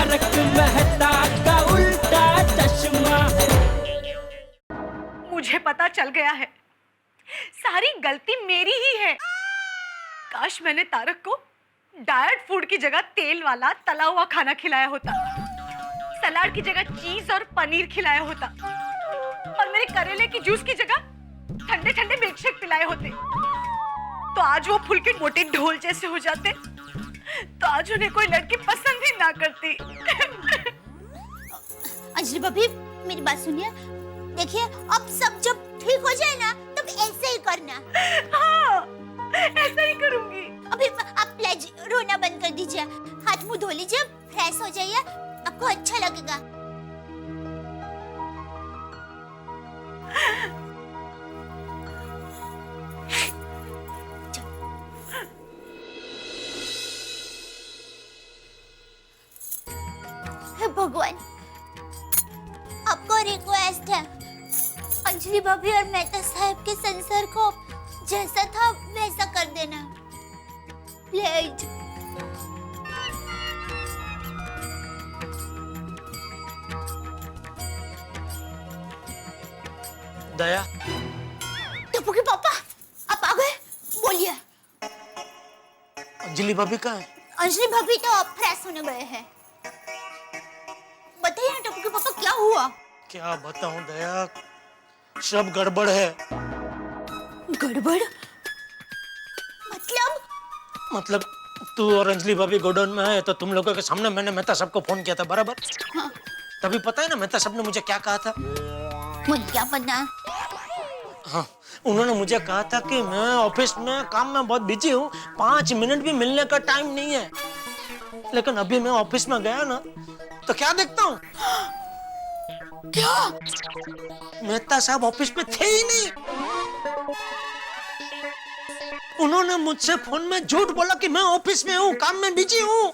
तारक मेहता का उल्टा चश्मा। मुझे पता चल गया है, सारी गलती मेरी ही है। काश मैंने तारक को डाइट फूड की जगह तेल वाला तला हुआ खाना खिलाया होता, सलाद की जगह चीज और पनीर खिलाया होता, और मेरे करेले की जूस की जगह ठंडे ठंडे मिल्कशेक पिलाए होते, तो आज वो फूल के मोटे ढोल जैसे हो जाते, तो आज उन्हें कोई लड़की पसंद ही ना करती। अंजलि भाभी, मेरी बात सुनिए। देखिए, अब सब जब ठीक हो जाए ना, तब ऐसे ही करना। हाँ, ऐसा ही करूंगी। अभी आप प्लीज रोना बंद कर दीजिए, हाथ मुंह धो लीजिए, फ्रेश हो जाइए, आपको अच्छा लगेगा। हे भगवान, आपको रिक्वेस्ट है, अंजलि भाभी और मेहता साहब के संसार को जैसा था वैसा कर देना, प्लीज। दया, टप्पू के पापा, आप आ गए? बोलिए। अंजलि भाभी कहाँ है? अंजलि भाभी तो फ्रेश होने गए हैं। बताइए ना टप्पू के पापा, क्या हुआ? क्या बताऊं दया, सब गड़बड़ है। गड़बड़? मतलब तू और अंजलि भाभी गोडाउन में है, तो तुम लोगों के सामने मैंने मेहता साहब को फोन किया था, बराबर? हाँ। तभी पता है ना मेहता साहब ने मुझे क्या कहा था? मुझे क्या पता? हाँ, उन्होंने मुझे कहा था कि मैं ऑफिस में काम में बहुत बिजी हूँ, 5 मिनट भी मिलने का टाइम नहीं है। लेकिन अभी मैं ऑफिस में गया ना, तो क्या देखता हूँ? क्या? मेहता साहब ऑफिस में थे ही नहीं। उन्होंने मुझसे फोन में झूठ बोला कि मैं ऑफिस में हूँ, काम में बिजी हूँ।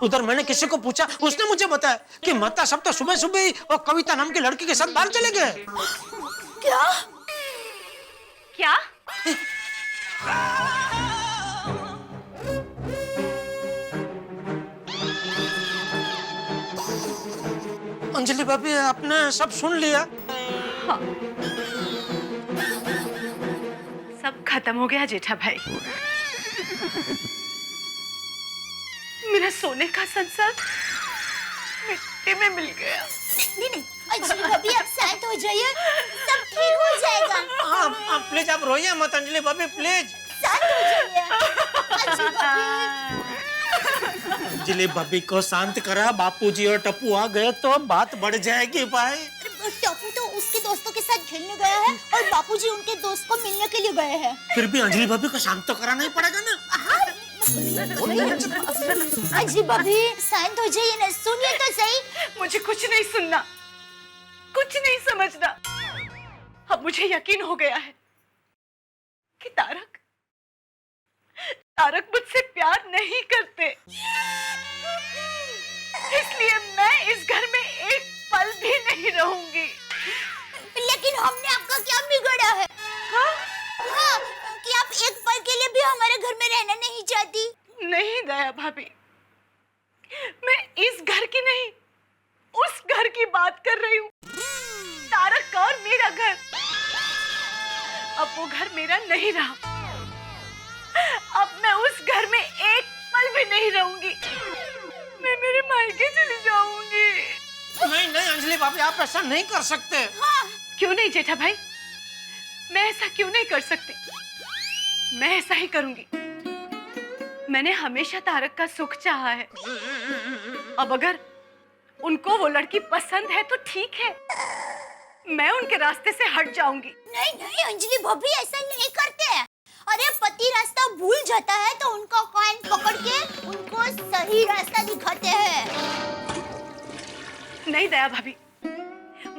उधर मैंने किसी को पूछा, उसने मुझे बताया कि मेहता साहब तो सुबह सुबह ही और कविता नाम की लड़की के साथ बाहर चले गए। क्या? क्या? अंजलि भाभी, आपने सब सुन लिया? हाँ। सब खत्म हो गया जेठा भाई। मेरा सोने का संसार मिट्टी में मिल गया। नहीं, अंजलि भाभी आप शांत हो जाइए, सब ठीक हो जाएगा। आप प्लीज, आप रोइए मत अंजलि भाभी, प्लीज शांत हो जाइए। अंजलि भाभी, अंजलि भाभी को शांत करा, बापूजी और टप्पू आ गए तो बात बढ़ जाएगी भाई। टप्पू तो उसके दोस्तों के साथ खेलने गया है और बापूजी उनके दोस्त को मिलने के लिए गए हैं। फिर भी अंजलि भाभी को शांत तो कराना ही पड़ेगा ना। अंजलि भाभी शांत हो जाइए ना, सुनिए तो सही। मुझे कुछ नहीं सुनना, कुछ नहीं समझना। अब मुझे यकीन हो गया है कि तारक मुझसे प्यार नहीं करते, इसलिए मैं इस घर में एक पल भी नहीं रहूंगी। लेकिन हमने आपका क्या बिगाड़ा है? हाँ, कि आप एक पल के लिए भी हमारे घर में रहना नहीं चाहती? नहीं दया भाभी, मैं इस घर की नहीं, उस घर की बात कर रही हूँ। तारक का और मेरा घर। अब वो घर मेरा नहीं रहा, अब मैं उस घर में एक पल भी नहीं रहूंगी। मैं मेरे मायके चली जाऊंगी। नहीं अंजलि भाभी, आप ऐसा नहीं कर सकते। हाँ। क्यों नहीं जेठा भाई, मैं ऐसा क्यों नहीं कर सकती? मैं ऐसा ही करूंगी। मैंने हमेशा तारक का सुख चाहा है। अब अगर उनको वो लड़की पसंद है तो ठीक है, मैं उनके रास्ते से हट जाऊंगी। नहीं अंजलि भाभी, ऐसा नहीं करते हैं। अरे पति रास्ता भूल जाता है तो उनका कान पकड़ के उनको सही रास्ता दिखाते हैं। नहीं दया भाभी,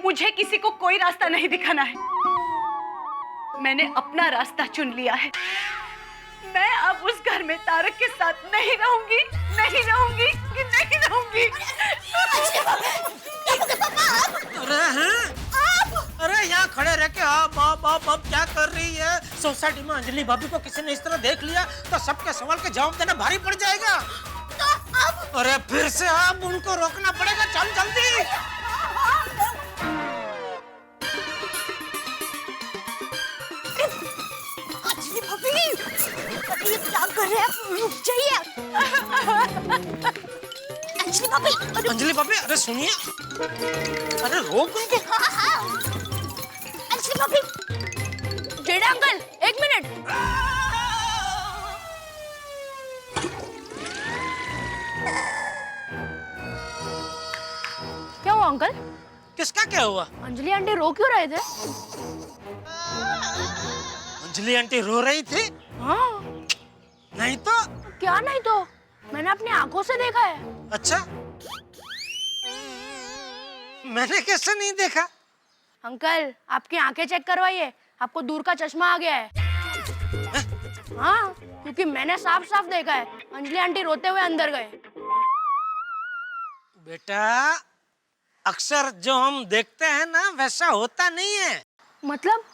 मुझे किसी को कोई रास्ता नहीं दिखाना है। मैंने अपना रास्ता चुन लिया है। मैं अब उस घर में तारक के साथ नहीं रहूंगी, नहीं रहूंगी, नहीं रहूंगी। अरे यहाँ खड़े रह के आप क्या कर रही है? सोसाइटी में अंजलि भाभी को किसी ने इस तरह देख लिया तो सबके सवाल के जवाब देना भारी पड़ जाएगा। तो अब अरे फिर से अब उनको रोकना पड़ेगा, चल जल्दी। अंजलि भाभी, अरे ये क्या कर रहे हैं आप? रुक जाइए। अंजलि भाभी, अरे अंजलि भाभी, अरे सुनिए, अरे रोक उनको। हाँ। अंजलि भाभी, जेठा अंकल, 1 मिनट। क्या हुआ अंकल? किसका क्या हुआ? अंजलि आंटी रो क्यों रहे थे? अंजलि आंटी रो रही थी? हाँ। नहीं तो। क्या नहीं तो? मैंने अपनी आंखों से देखा है। अच्छा, मैंने कैसे नहीं देखा? अंकल, आपकी आंखें चेक करवाइए, आपको दूर का चश्मा आ गया है। हाँ, क्योंकि मैंने साफ साफ देखा है, अंजलि आंटी रोते हुए अंदर गए। बेटा, अक्सर जो हम देखते हैं ना वैसा होता नहीं है। मतलब?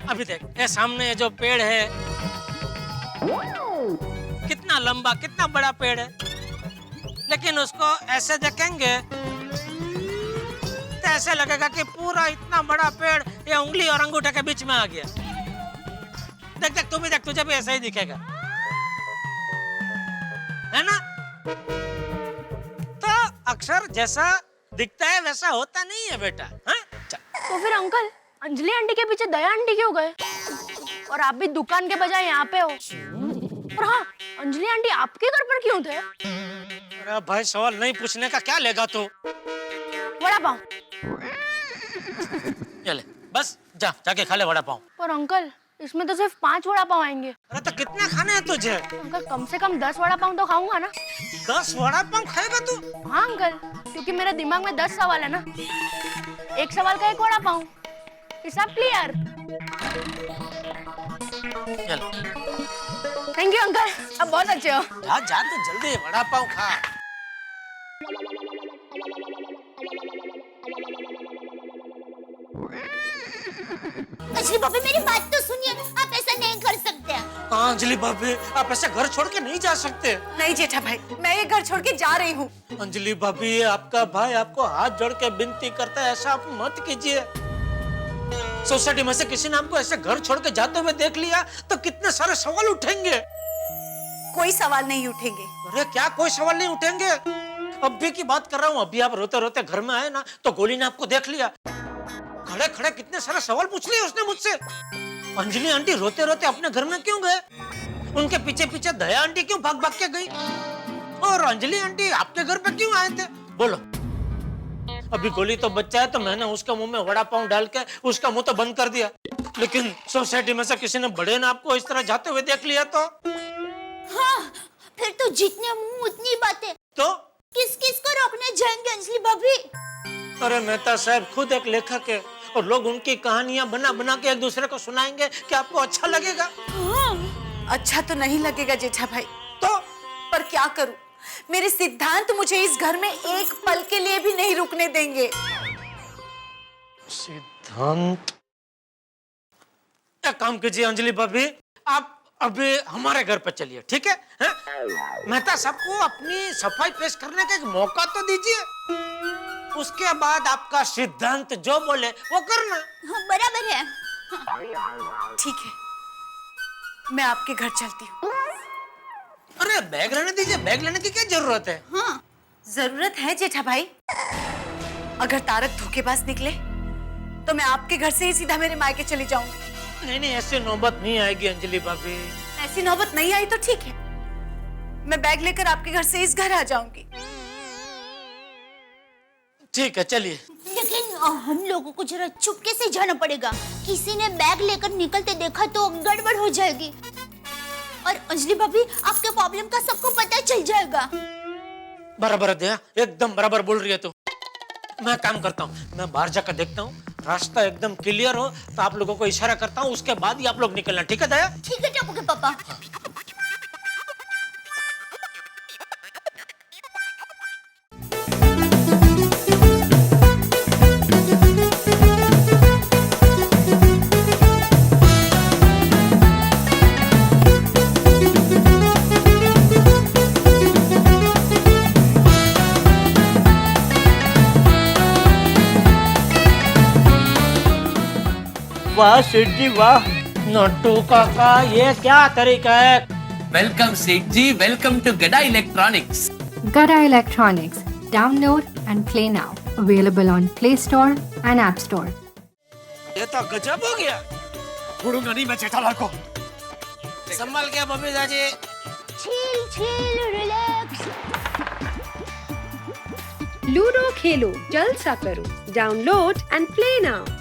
अभी देख, ये सामने जो पेड़ है, कितना लंबा, कितना बड़ा पेड़ है, लेकिन उसको ऐसे देखेंगे तो ऐसे लगेगा कि पूरा इतना बड़ा पेड़ ये उंगली और अंगूठे के बीच में आ गया। देख देख, तू भी देख, तुझे भी ऐसा ही दिखेगा, है ना? तो अक्सर जैसा दिखता है वैसा होता नहीं है बेटा। हाँ? चल। तो फिर अंकल, अंजलि आंटी के पीछे दया आंटी क्यों गए? और आप भी दुकान के बजाय यहाँ पे हो। और हाँ, अंजलि आंटी आपके घर पर क्यों थे? अरे भाई, सवाल नहीं पूछने का क्या लेगा तू? वड़ा पाव। ये ले, बस जा, जाके खा ले वड़ा पाव। पर अंकल, इसमें तो सिर्फ 5 वड़ा पाव आएंगे। अरे तो कितने खाने हैं तुझे? अंकल, कम से कम 10 वड़ा पाव तो खाऊंगा ना। 10 वड़ा पाव खाएगा तू? हाँ अंकल, क्योंकि मेरे दिमाग में 10 सवाल है ना। एक सवाल का 1 वड़ा पाव, हिसाब क्लियर। थैंक यू अंकल, आप बहुत अच्छे हो। जा जा, तू जल्दी वड़ा पाव खा। अंजलि भाभी, मेरी बात तो सुनिए, आप ऐसा नहीं कर सकते। हाँ अंजलि भाभी, आप ऐसे घर छोड़ के नहीं जा सकते। नहीं जेठा भाई, मैं ये घर छोड़ के जा रही हूँ। अंजलि भाभी, ये आपका भाई आपको हाथ जोड़ के विनती करता है, ऐसा आप मत कीजिए। सोसाइटी में से किसी ने आपको ऐसे घर छोड़ के जाते हुए देख लिया तो कितने सारे सवाल उठेंगे। कोई सवाल नहीं उठेंगे। अरे क्या कोई सवाल नहीं उठेंगे? अभी की बात कर रहा हूँ, अभी आप रोते रोते घर में आए ना तो गोली ने आपको देख लिया, खड़े खड़े कितने सारे सवाल पूछ लिए उसने मुझसे। अंजलि आंटी रोते रोते अपने घर में क्यों गए? उनके पीछे पीछे दया आंटी क्यों भाग भाग के गई? और अंजलि आंटी आपके घर पे क्यों आए थे? बोलो। अभी गोली तो बच्चा है तो मैंने उसके मुंह में वड़ा पाव डाल के उसका मुंह तो बंद कर दिया, लेकिन सोसाइटी में से किसी ने बड़े ने आपको इस तरह जाते हुए देख लिया तो? हाँ, फिर तो जितने मुंह उतनी बातें। तो किस किस को रोकने जाएंगे अंजलि भाभी? अरे मेहता साहब खुद एक लेखक है और लोग उनकी कहानियां बना बना के एक दूसरे को सुनाएंगे, क्या आपको अच्छा लगेगा? अच्छा तो नहीं लगेगा जेठा भाई। तो पर क्या करूं, मेरे सिद्धांत मुझे इस घर में एक पल के लिए भी नहीं रुकने देंगे। सिद्धांत, एक काम कीजिए अंजलि भाभी, आप अभी हमारे घर पर चलिए, ठीक है? मेहता साहब को अपनी सफाई पेश करने का एक मौका तो दीजिए, उसके बाद आपका सिद्धांत जो बोले वो करना। हाँ, बराबर है। ठीक है, मैं आपके घर चलती हूँ। अरे बैग लेने दीजिए, बैग लेने की क्या जरूरत है? हाँ, जरूरत है जेठा भाई। अगर तारक धोखेबाज निकले तो मैं आपके घर से ही सीधा मेरे मायके चली जाऊंगी। नहीं नहीं, ऐसी नौबत नहीं आएगी अंजलि भाभी। ऐसी नौबत नहीं आई तो ठीक है, मैं बैग लेकर आपके घर से इस घर आ जाऊंगी। ठीक है, चलिए। लेकिन हम लोगों को जरा चुपके से जाना पड़ेगा, किसी ने बैग लेकर निकलते देखा तो गड़बड़ हो जाएगी। और अंजलि भाभी, आपके प्रॉब्लम का सबको पता चल जाएगा। बराबर है, एकदम बराबर बोल रही है तू। मैं काम करता हूँ, मैं बाहर जाकर देखता हूँ, रास्ता एकदम क्लियर हो तो आप लोगों को इशारा करता हूँ, उसके बाद ही आप लोग निकलना, ठीक है दया? ठीक है टप्पू के पापा। वाह सेठ जी वाह। नट्टू काका ये क्या तरीका है? Welcome Seth ji, welcome to Gada Electronics. Gada Electronics. Download and play now. Available on Play Store and App Store. ये तो गजब हो गया। छोड़ूंगा नहीं मैं जेठालाल को। संभल के Babita ji. chill chill relax ludo खेलो जलसा करो डाउनलोड एंड प्ले नाउ